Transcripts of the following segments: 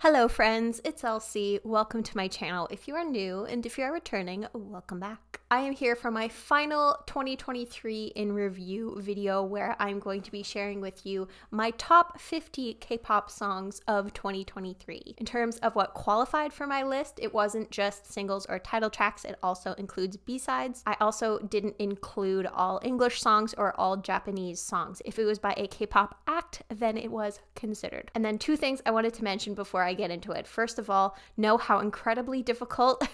Hello friends, it's Elsie. Welcome to my channel. If you are new and if you are returning, welcome back. I am here for my final 2023 in review video where I'm going to be sharing with you my top 50 K-pop songs of 2023. In terms of what qualified for my list, it wasn't just singles or title tracks, it also includes B-sides. I also didn't include all English songs or all Japanese songs. If it was by a K-pop act, then it was considered. And then two things I wanted to mention before I get into it. First of all, know how incredibly difficult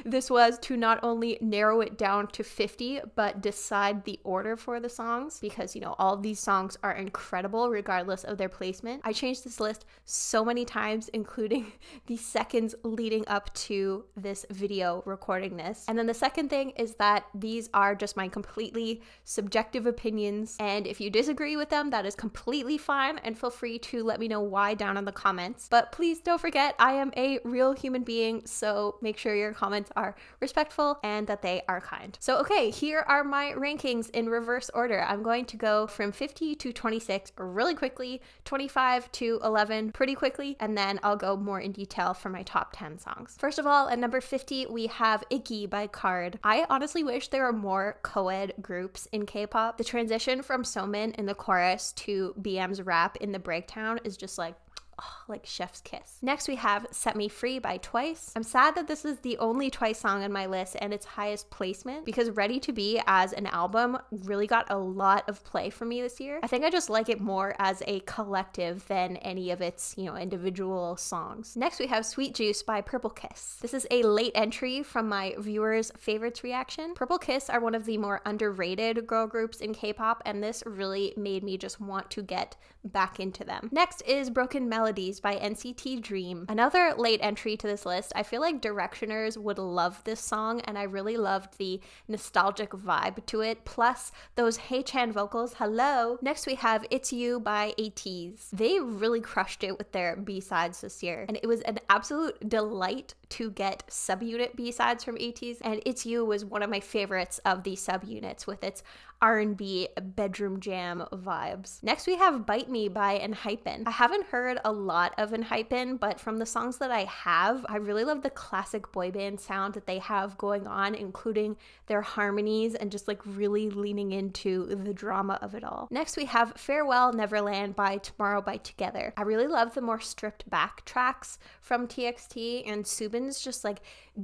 this was to not only narrow it down to 50, but decide the order for the songs because, all of these songs are incredible regardless of their placement. I changed this list so many times, including the seconds leading up to this video recording this. And then the second thing is that these are just my completely subjective opinions. And if you disagree with them, that is completely fine. And feel free to let me know why down in the comments. But please don't forget, I am a real human being, so make sure your comments are respectful and that they are kind. So okay, here are my rankings in reverse order. I'm going to go from 50 to 26 really quickly, 25 to 11 pretty quickly, and then I'll go more in detail for my top 10 songs. First of all, at number 50, we have Icky by Card. I honestly wish there were more co-ed groups in K-pop. The transition from Somin in the chorus to BM's rap in the breakdown is just like chef's kiss. Next, we have Set Me Free by Twice. I'm sad that this is the only Twice song on my list and its highest placement because Ready to Be as an album really got a lot of play for me this year. I think I just like it more as a collective than any of its, individual songs. Next, we have Sweet Juice by Purple Kiss. This is a late entry from my viewers' favorites reaction. Purple Kiss are one of the more underrated girl groups in K-pop, and this really made me just want to get back into them. Next is Broken Melodies by NCT Dream. Another late entry to this list. I feel like Directioners would love this song, and I really loved the nostalgic vibe to it, plus those Haechan vocals, hello. Next we have It's You by ATEEZ. They really crushed it with their B-sides this year, and it was an absolute delight to get subunit B-sides from ATEEZ, and It's You was one of my favorites of the subunits with its R&B bedroom jam vibes. Next we have Bite Me by Enhypen. I haven't heard a lot of Enhypen, but from the songs that I have, I really love the classic boy band sound that they have going on, including their harmonies and just really leaning into the drama of it all. Next we have Farewell Neverland by Tomorrow by Together. I really love the more stripped back tracks from TXT, and Subin's just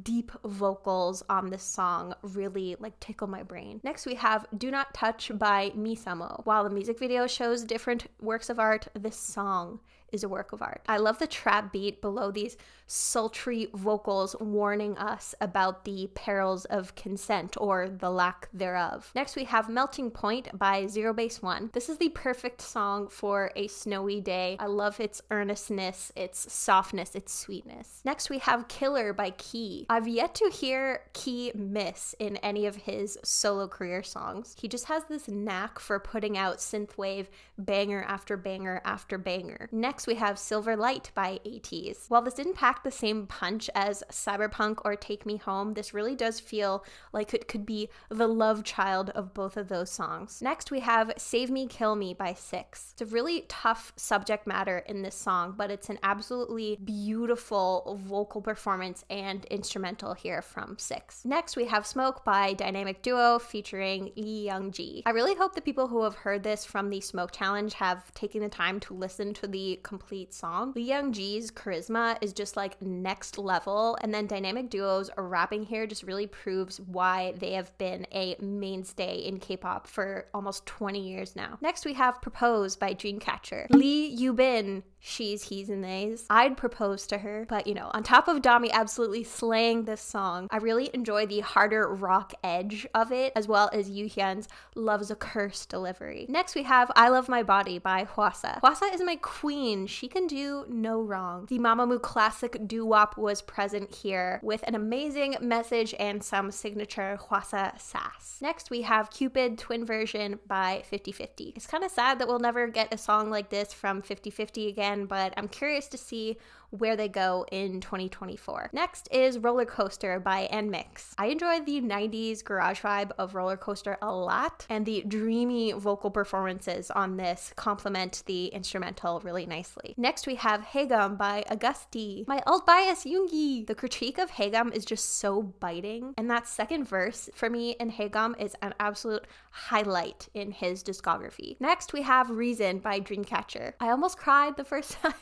deep vocals on this song really tickle my brain. Next we have Do Not Touch by Misamo. While the music video shows different works of art, this song is a work of art. I love the trap beat below these sultry vocals warning us about the perils of consent or the lack thereof. Next we have Melting Point by Zero Base One. This is the perfect song for a snowy day. I love its earnestness, its softness, its sweetness. Next we have Killer by Key. I've yet to hear Key miss in any of his solo career songs. He just has this knack for putting out synthwave banger after banger after banger. Next we have Silver Light by ATEEZ. While this didn't pack the same punch as Cyberpunk or Take Me Home, this really does feel like it could be the love child of both of those songs. Next we have Save Me Kill Me by SIX. It's a really tough subject matter in this song, but it's an absolutely beautiful vocal performance and instrumental here from SIX. Next we have Smoke by Dynamic Duo featuring Lee Young-ji. I really hope the people who have heard this from the Smoke Challenge have taken the time to listen to the complete song. Lee Young-ji's charisma is just next level, and then Dynamic Duo's rapping here just really proves why they have been a mainstay in K-pop for almost 20 years now. Next we have Propose by Dreamcatcher. Lee Yubin, she's, he's, and theys. I'd propose to her, but on top of Dami absolutely slaying this song, I really enjoy the harder rock edge of it, as well as Yoohyun's Love's a Curse delivery. Next we have I Love My Body by Hwasa. Hwasa is my queen. She can do no wrong. The Mamamoo classic doo-wop was present here with an amazing message and some signature Hwasa sass. Next we have Cupid Twin Version by 50/50. It's kind of sad that we'll never get a song like this from 50/50 again, but I'm curious to see where they go in 2024. Next is Roller Coaster by NMIX. I enjoy the 90s garage vibe of Roller Coaster a lot, and the dreamy vocal performances on this complement the instrumental really nicely. Next we have Hegum by Augusti, my alt bias Yoongi. The critique of Hegum is just so biting, and that second verse for me in Hegum is an absolute highlight in his discography. Next we have Reason by Dreamcatcher. I almost cried the first time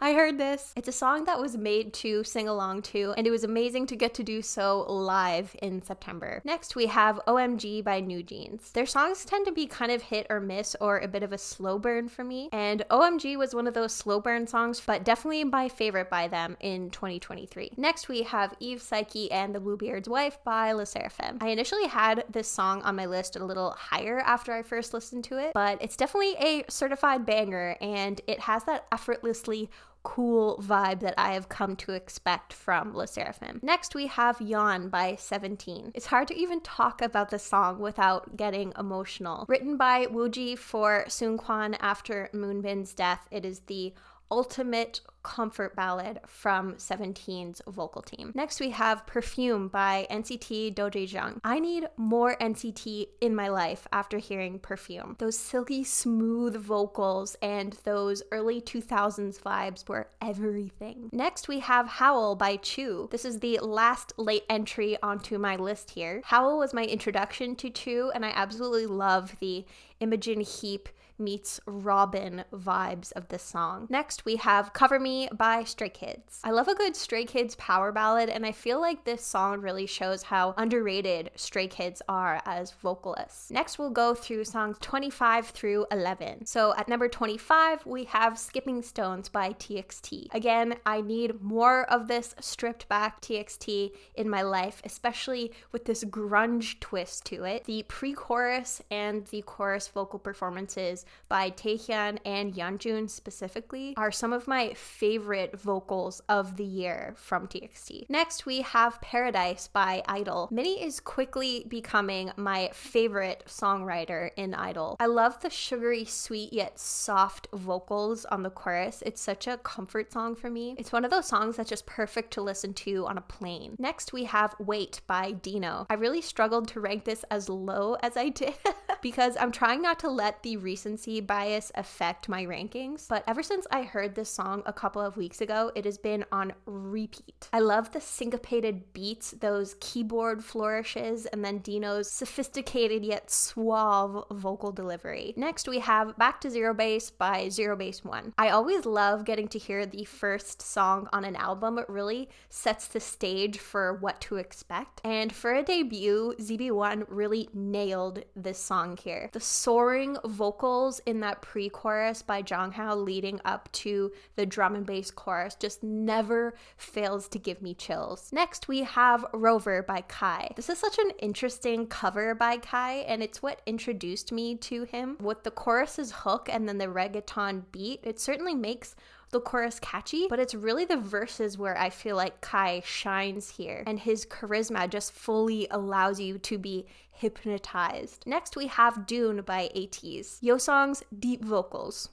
I heard this. It's a song that was made to sing along to, and it was amazing to get to do so live in September. Next, we have OMG by New Jeans. Their songs tend to be kind of hit or miss or a bit of a slow burn for me, and OMG was one of those slow burn songs, but definitely my favorite by them in 2023. Next, we have Eve Psyche and the Bluebeard's Wife by Le Sserafim. I initially had this song on my list a little higher after I first listened to it, but it's definitely a certified banger, and it has that effortlessly cool vibe that I have come to expect from Le Sserafim. Next, we have Yawn by 17. It's hard to even talk about the song without getting emotional. Written by Wooji for Seungkwan after Moonbin's death, it is the ultimate comfort ballad from 17's vocal team. Next, we have Perfume by NCT Dojaejang. I need more NCT in my life after hearing Perfume. Those silky smooth vocals and those early 2000s vibes were everything. Next, we have Howl by Chu. This is the last late entry onto my list here. Howl was my introduction to Chu, and I absolutely love the Imogen Heap meets Robin vibes of this song. Next, we have Cover Me by Stray Kids. I love a good Stray Kids power ballad, and I feel like this song really shows how underrated Stray Kids are as vocalists. Next, we'll go through songs 25 through 11. So at number 25, we have Skipping Stones by TXT. Again, I need more of this stripped back TXT in my life, especially with this grunge twist to it. The pre-chorus and the chorus vocal performances by Taehyun and Yeonjun specifically are some of my favorite vocals of the year from TXT. Next, we have Paradise by Idol. Minnie is quickly becoming my favorite songwriter in Idol. I love the sugary, sweet, yet soft vocals on the chorus. It's such a comfort song for me. It's one of those songs that's just perfect to listen to on a plane. Next, we have Wait by Dino. I really struggled to rank this as low as I did because I'm trying not to let the recency bias affect my rankings, but ever since I heard this song a couple of weeks ago, it has been on repeat. I love the syncopated beats, those keyboard flourishes, and then Dino's sophisticated yet suave vocal delivery. Next, we have Back to Zero Base by Zero Base One. I always love getting to hear the first song on an album. It really sets the stage for what to expect, and for a debut, ZB1 really nailed this song here. The soaring vocals in that pre-chorus by Jonghao leading up to the drum and bass chorus just never fails to give me chills. Next, we have Rover by Kai. This is such an interesting cover by Kai, and it's what introduced me to him. With the chorus's hook and then the reggaeton beat, it certainly makes the chorus catchy, but it's really the verses where I feel like Kai shines here, and his charisma just fully allows you to be hypnotized. Next, we have Dune by ATEEZ. Yeosang's deep vocals.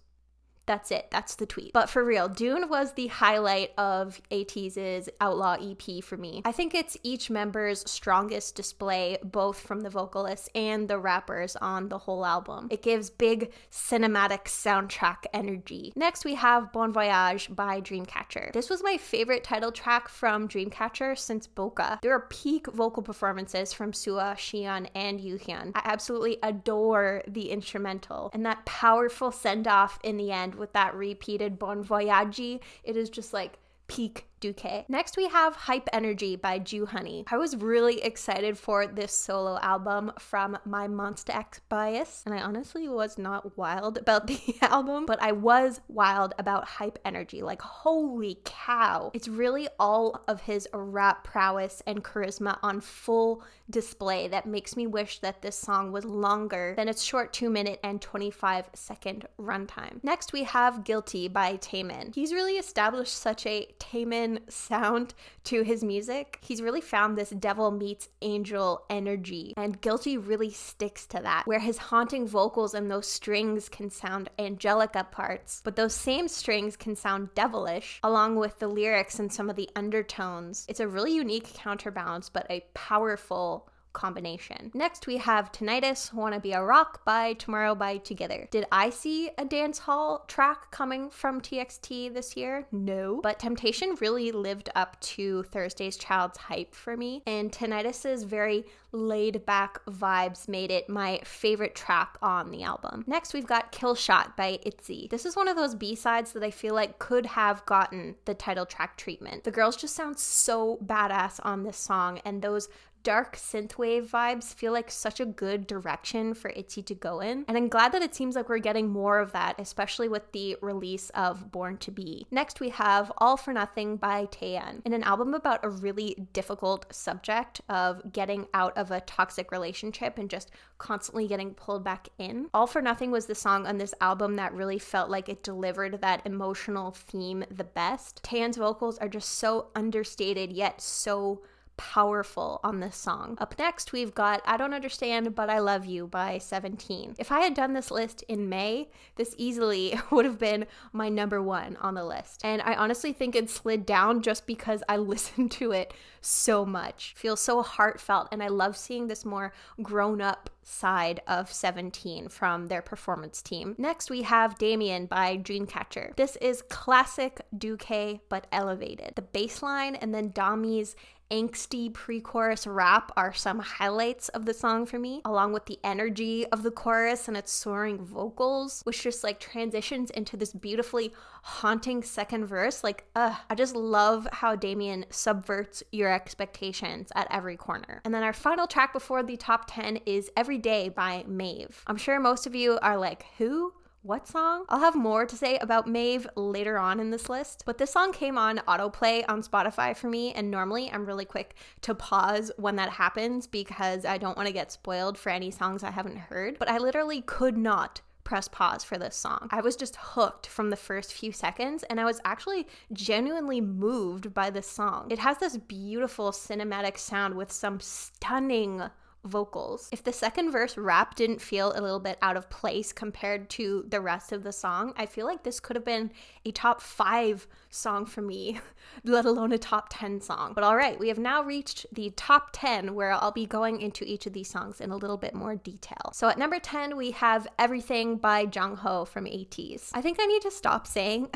That's it. That's the tweet. But for real, Dune was the highlight of ATEEZ's Outlaw EP for me. I think it's each member's strongest display, both from the vocalists and the rappers on the whole album. It gives big cinematic soundtrack energy. Next, we have Bon Voyage by Dreamcatcher. This was my favorite title track from Dreamcatcher since Boca. There are peak vocal performances from Sua, Xion, and Yoohyun. I absolutely adore the instrumental, and that powerful send-off in the end with that repeated Bon Voyage, it is just like peak Duque. Next, we have Hype Energy by Ju Honey. I was really excited for this solo album from my Monsta X bias, and I honestly was not wild about the album, but I was wild about Hype Energy. Like, holy cow. It's really all of his rap prowess and charisma on full display that makes me wish that this song was longer than its short 2-minute and 25-second runtime. Next, we have Guilty by Taemin. He's really established such a Taemin Damien sound to his music. He's really found this devil meets angel energy, and Guilty really sticks to that, where his haunting vocals and those strings can sound angelic at parts, but those same strings can sound devilish, along with the lyrics and some of the undertones. It's a really unique counterbalance, but a powerful combination. Next, we have Tinnitus, Wanna Be a Rock by Tomorrow by Together. Did I see a dance hall track coming from TXT this year? No, but Temptation really lived up to Thursday's Child's hype for me, and Tinnitus's very laid back vibes made it my favorite track on the album. Next, we've got Kill Shot by ITZY. This is one of those B-sides that I feel like could have gotten the title track treatment. The girls just sound so badass on this song, and those dark synthwave vibes feel like such a good direction for ITZY to go in, and I'm glad that it seems like we're getting more of that, especially with the release of Born to Be. Next, we have All for Nothing by Taeyeon, in an album about a really difficult subject of getting out of a toxic relationship and just constantly getting pulled back in. All for Nothing was the song on this album that really felt like it delivered that emotional theme the best. Taeyeon's vocals are just so understated yet so powerful on this song. Up next, we've got I Don't Understand But I Love You by 17. If I had done this list in May, this easily would have been my number one on the list. And I honestly think it slid down just because I listened to it so much. It feels so heartfelt, and I love seeing this more grown-up side of 17 from their performance team. Next, we have Damien by Dreamcatcher. This is classic Duque but elevated. The bass line and then Dami's angsty pre-chorus rap are some highlights of the song for me, along with the energy of the chorus and its soaring vocals, which just like transitions into this beautifully haunting second verse. I just love how Damien subverts your expectations at every corner. And then our final track before the top 10 is Every Day by Maeve. I'm sure most of you are like, who? What song? I'll have more to say about Maeve later on in this list, but this song came on autoplay on Spotify for me, and normally I'm really quick to pause when that happens because I don't want to get spoiled for any songs I haven't heard, but I literally could not press pause for this song. I was just hooked from the first few seconds, and I was actually genuinely moved by this song. It has this beautiful cinematic sound with some stunning vocals. If the second verse rap didn't feel a little bit out of place compared to the rest of the song, I feel like this could have been a top 5 song for me, let alone a top 10 song. But all right, we have now reached the top 10, where I'll be going into each of these songs in a little bit more detail. So at number 10, we have Everything by Jungho from ATEEZ. I think I need to stop saying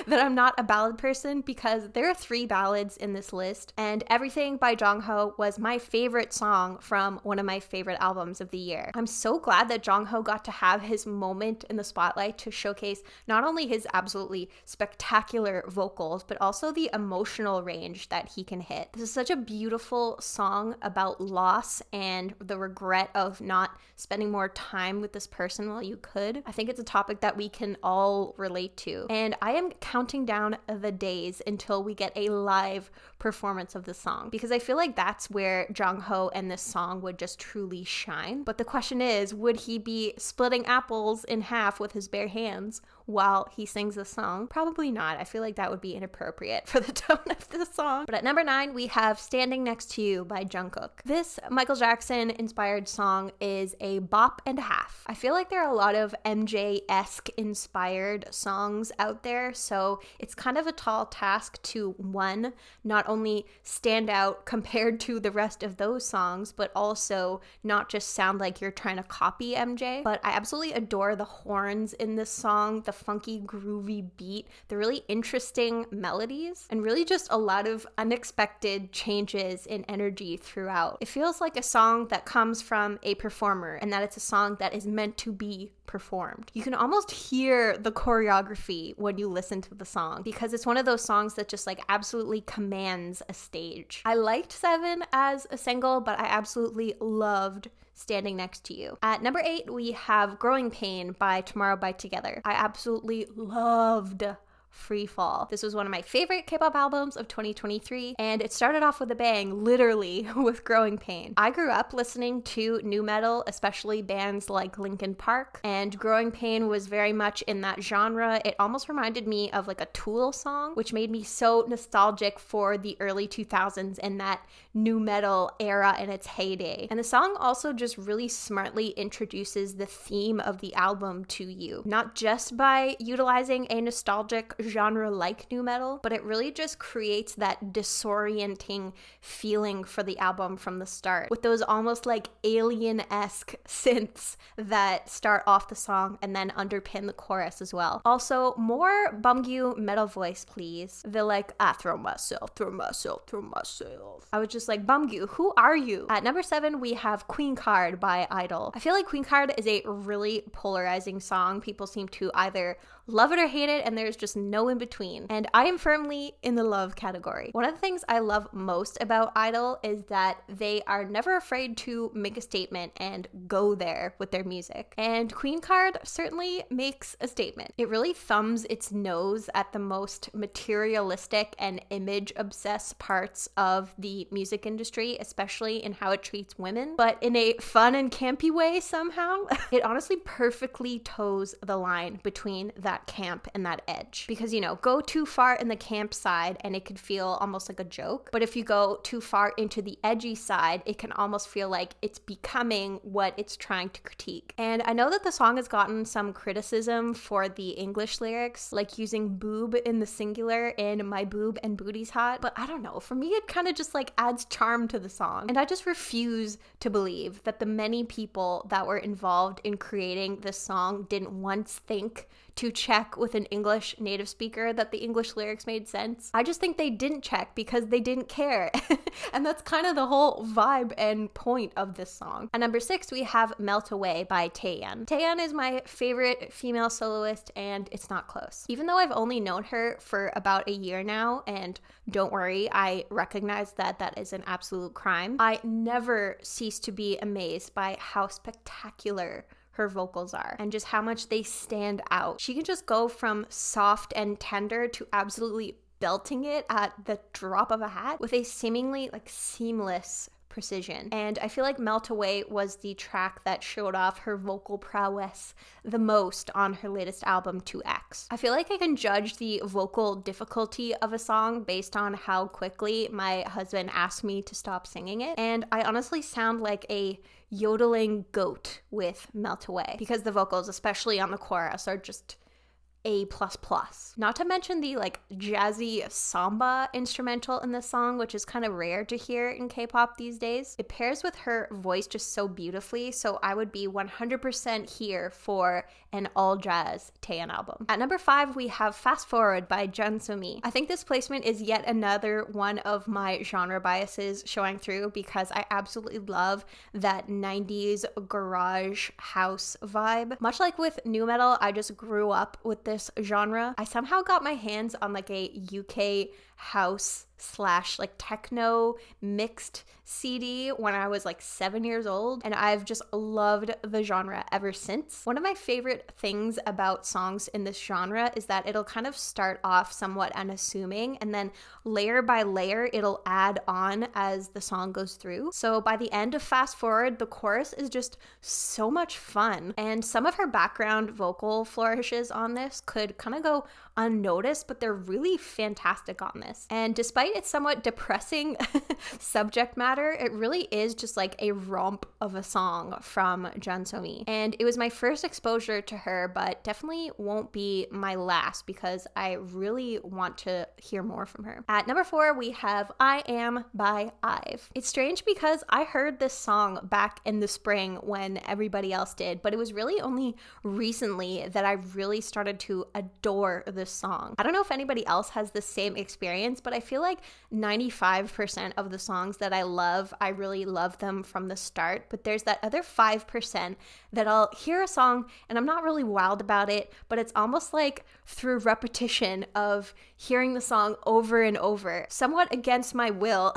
that I'm not a ballad person, because there are 3 ballads in this list, and Everything by Jungho was my favorite song from one of my favorite albums of the year. I'm so glad that Jungho got to have his moment in the spotlight to showcase not only his absolutely spectacular vocals, but also the emotional range that he can hit. This is such a beautiful song about loss and the regret of not spending more time with this person while you could. I think it's a topic that we can all relate to, and I am counting down the days until we get a live performance of the song, because I feel like that's where Jungho and this song would just truly shine. But the question is, would he be splitting apples in half with his bare hands while he sings the song? Probably not. I feel like that would be inappropriate for the tone of the song. But at number 9, we have Standing Next to You by Jungkook. This Michael Jackson inspired song is a bop and a half. I feel like there are a lot of MJ-esque inspired songs out there, so it's kind of a tall task to, one, not only stand out compared to the rest of those songs, but also not just sound like you're trying to copy MJ. But I absolutely adore the horns in this song, the funky groovy beat, the really interesting melodies, and really just a lot of unexpected changes in energy throughout. It feels like a song that comes from a performer, and that it's a song that is meant to be performed. You can almost hear the choreography when you listen to the song, because it's one of those songs that just like absolutely commands a stage. I liked 7 as a single, but I absolutely loved Standing Next to You. At number 8, we have Growing Pain by Tomorrow by Together. I absolutely loved Free Fall. This was one of my favorite K-pop albums of 2023, and it started off with a bang, literally, with Growing Pain. I grew up listening to nu metal, especially bands like Linkin Park, and Growing Pain was very much in that genre. It almost reminded me of like a Tool song, which made me so nostalgic for the early 2000s and that nu metal era in its heyday. And the song also just really smartly introduces the theme of the album to you, not just by utilizing a nostalgic genre like nu metal, but it really just creates that disorienting feeling for the album from the start, with those almost like alien-esque synths that start off the song and then underpin the chorus as well. Also, more Bumgyu metal voice, please. The like, I throw myself. I was just like, Bumgyu, who are you? At number 7, we have Queen Card by Idol. I feel like Queen Card is a really polarizing song. People seem to either love it or hate it, and there's just no in between. And I am firmly in the love category. One of the things I love most about Idol is that they are never afraid to make a statement and go there with their music. And Queen Card certainly makes a statement. It really thumbs its nose at the most materialistic and image-obsessed parts of the music industry, especially in how it treats women, but in a fun and campy way somehow. It honestly perfectly toes the line between that camp and that edge, because, you know, go too far in the camp side and it could feel almost like a joke, but if you go too far into the edgy side, it can almost feel like it's becoming what it's trying to critique. And I know that the song has gotten some criticism for the English lyrics, like using boob in the singular in My Boob and Booty's Hot, but I don't know, for me it kind of just like adds charm to the song. And I just refuse to believe that the many people that were involved in creating this song didn't once think to check with an English native speaker that the English lyrics made sense. I just think they didn't check because they didn't care. And that's kind of the whole vibe and point of this song. At number 6, we have Melt Away by Taeyeon. Taeyeon is my favorite female soloist, and it's not close. Even though I've only known her for about a year now, and don't worry, I recognize that that is an absolute crime, I never cease to be amazed by how spectacular her vocals are and just how much they stand out. She can just go from soft and tender to absolutely belting it at the drop of a hat with a seemingly like seamless precision. And I feel like Melt Away was the track that showed off her vocal prowess the most on her latest album, 2X. I feel like I can judge the vocal difficulty of a song based on how quickly my husband asked me to stop singing it, and I honestly sound like a yodeling goat with Melt Away, because the vocals, especially on the chorus, are just A++. Not to mention the like jazzy samba instrumental in this song, which is kind of rare to hear in K-pop these days. It pairs with her voice just so beautifully, so I would be 100% here for an all-jazz Taeyeon album. At number 5, we have Fast Forward by Jun So-mi. I think this placement is yet another one of my genre biases showing through, because I absolutely love that 90s garage house vibe. Much like with nu metal, I just grew up with this genre. I somehow got my hands on like a UK house / like techno mixed CD when I was like 7 years old, and I've just loved the genre ever since. One of my favorite things about songs in this genre is that it'll kind of start off somewhat unassuming, and then layer by layer it'll add on as the song goes through. So by the end of Fast Forward, the chorus is just so much fun, and some of her background vocal flourishes on this could kind of go unnoticed, but they're really fantastic on this. And despite its somewhat depressing subject matter, it really is just like a romp of a song from Jun So-mi. And it was my first exposure to her, but definitely won't be my last, because I really want to hear more from her. At number 4, we have I Am by IVE. It's strange because I heard this song back in the spring when everybody else did, but it was really only recently that I really started to adore this song. I don't know if anybody else has the same experience, but I feel like like 95% of the songs that I love, I really love them from the start, but there's that other 5% that I'll hear a song and I'm not really wild about it, but it's almost like through repetition of hearing the song over and over, somewhat against my will,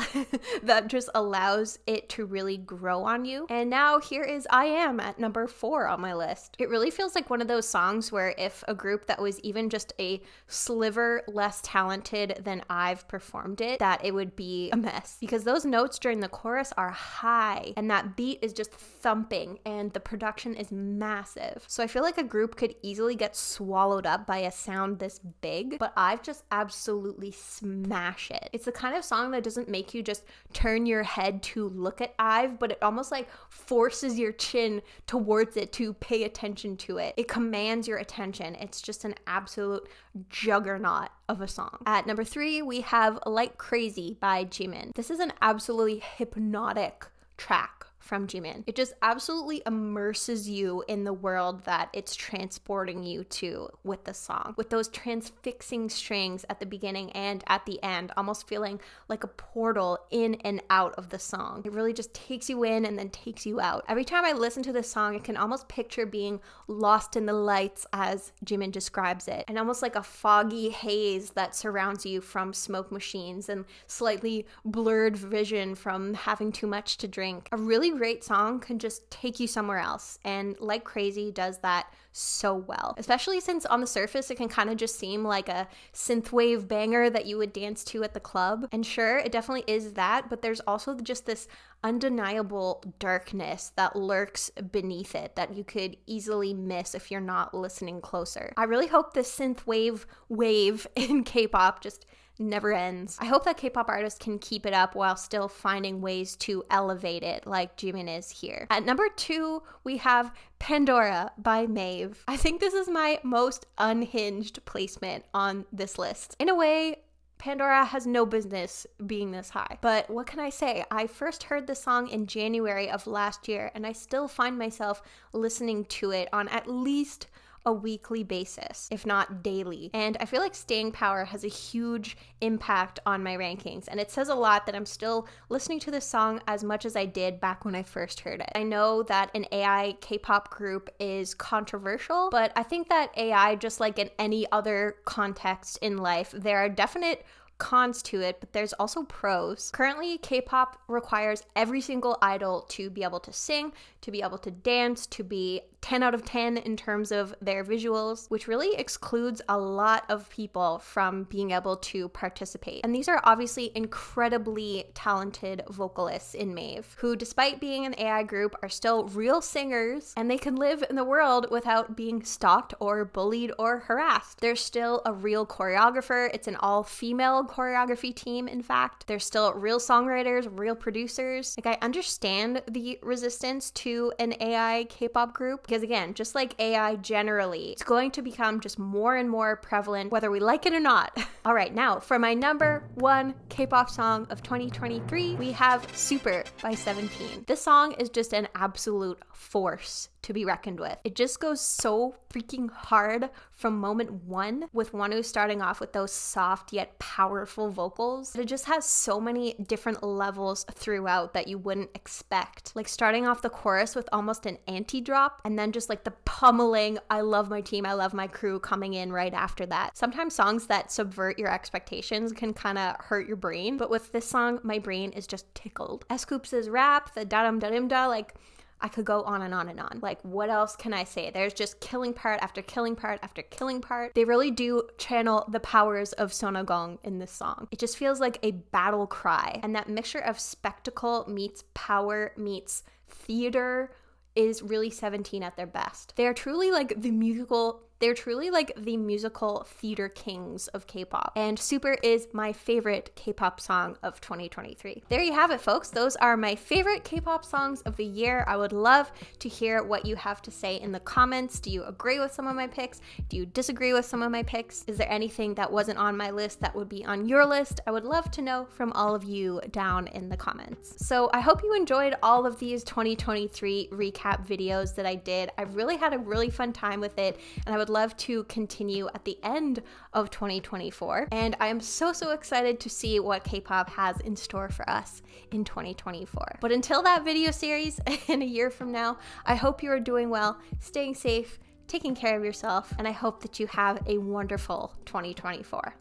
that just allows it to really grow on you. And now here is I Am at number 4 on my list. It really feels like one of those songs where if a group that was even just a sliver less talented than I've performed it, that it would be a mess, because those notes during the chorus are high and that beat is just thumping and the production is massive. So I feel like a group could easily get swallowed up by a sound this big, but I've just absolutely smash it. It's the kind of song that doesn't make you just turn your head to look at Ive, but it almost like forces your chin towards it to pay attention to it. It commands your attention. It's just an absolute juggernaut of a song. At number 3, we have Like Crazy by Jimin. This is an absolutely hypnotic track from Jimin. It just absolutely immerses you in the world that it's transporting you to with the song, with those transfixing strings at the beginning and at the end, almost feeling like a portal in and out of the song. It really just takes you in and then takes you out. Every time I listen to this song, I can almost picture being lost in the lights, as Jimin describes it, and almost like a foggy haze that surrounds you from smoke machines and slightly blurred vision from having too much to drink. A really great song can just take you somewhere else, and Like Crazy does that so well, especially since on the surface it can kind of just seem like a synthwave banger that you would dance to at the club. And sure, it definitely is that, but there's also just this undeniable darkness that lurks beneath it that you could easily miss if you're not listening closer. I really hope this synthwave wave in K-pop just never ends. I hope that K-pop artists can keep it up while still finding ways to elevate it like Jimin is here. At number 2, we have Pandora by Maeve. I think this is my most unhinged placement on this list. In a way, Pandora has no business being this high. But what can I say? I first heard the song in January of last year, and I still find myself listening to it on at least a weekly basis, if not daily. And I feel like staying power has a huge impact on my rankings, and it says a lot that I'm still listening to this song as much as I did back when I first heard it. I know that an AI K-pop group is controversial, but I think that AI, just like in any other context in life, there are definite cons to it, but there's also pros. Currently, K-pop requires every single idol to be able to sing, to be able to dance, to be 10 out of 10 in terms of their visuals, which really excludes a lot of people from being able to participate. And these are obviously incredibly talented vocalists in Maeve, who despite being an AI group are still real singers, and they can live in the world without being stalked or bullied or harassed. There's still a real choreographer. It's an all-female choreography team, in fact. There's still real songwriters, real producers. Like, I understand the resistance to an AI K-pop group, because again, just like AI generally, it's going to become just more and more prevalent whether we like it or not. All right, now for my number 1 K-pop song of 2023, we have Super by 17. This song is just an absolute force to be reckoned with. It just goes so freaking hard from moment 1, with Wonu starting off with those soft yet powerful vocals. It just has so many different levels throughout that you wouldn't expect. Like starting off the chorus with almost an anti-drop, and then just like the pummeling, I love my team, I love my crew coming in right after that. Sometimes songs that subvert your expectations can kind of hurt your brain, but with this song, my brain is just tickled. S-Coops's rap, the da-dum-da-dim-da, like, I could go on and on and on. Like, what else can I say? There's just killing part after killing part after killing part. They really do channel the powers of Sonogong in this song. It just feels like a battle cry. And that mixture of spectacle meets power meets theater is really 17 at their best. They're truly like the musical theater kings of K-pop. And Super is my favorite K-pop song of 2023. There you have it, folks. Those are my favorite K-pop songs of the year. I would love to hear what you have to say in the comments. Do you agree with some of my picks? Do you disagree with some of my picks? Is there anything that wasn't on my list that would be on your list? I would love to know from all of you down in the comments. So I hope you enjoyed all of these 2023 recap videos that I did. I really had a really fun time with it, and I would would love to continue at the end of 2024. And I am so excited to see what K-pop has in store for us in 2024. But until that video series in a year from now, I hope you are doing well, staying safe, taking care of yourself, and I hope that you have a wonderful 2024.